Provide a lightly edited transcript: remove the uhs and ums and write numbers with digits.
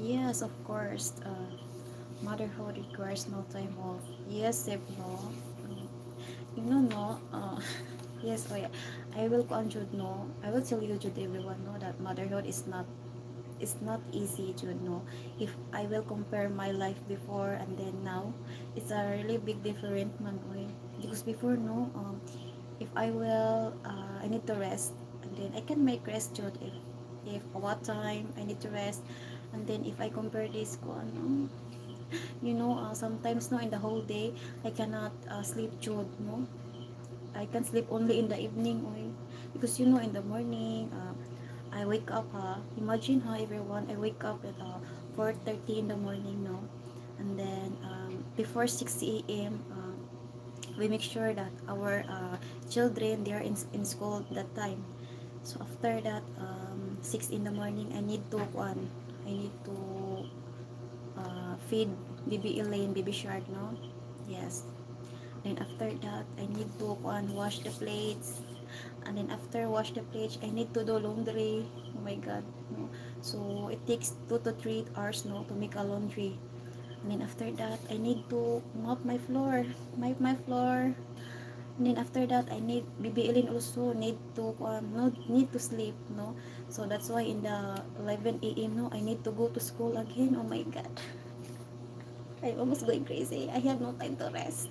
Yes, of course. Motherhood requires no time off. Yes, if no. Mm, no. Yes, oh yeah. I will conjure no. I will tell you, Jude, everyone know that motherhood is not, it's not easy, Jude, no. If I will compare my life before and then now, it's a really big different man, oy. Because before, no, if I will, I need to rest, and then I can make rest, Jude, if what time I need to rest, and then if I compare this ko, ano, sometimes no in the whole day I cannot sleep jud no. I can sleep only in the evening oy. Because in the morning I wake up imagine everyone, I wake up at 4:30 in the morning, no. And then before 6 a.m. We make sure that our children, they are in school that time. So after that 6 in the morning I need to I need to feed baby Elaine, baby Shark, no? Yes. Then after that, I need to wash the plates. And then after wash the plates, I need to do laundry. Oh my God, no? So it takes 2 to 3 hours, no, to make a laundry. And then after that, I need to mop my floor, my floor. And then after that, I need baby Elaine also need to sleep, no. So that's why in the 11 a.m. no, I need to go to school again. Oh my God. I'm almost going crazy. I have no time to rest.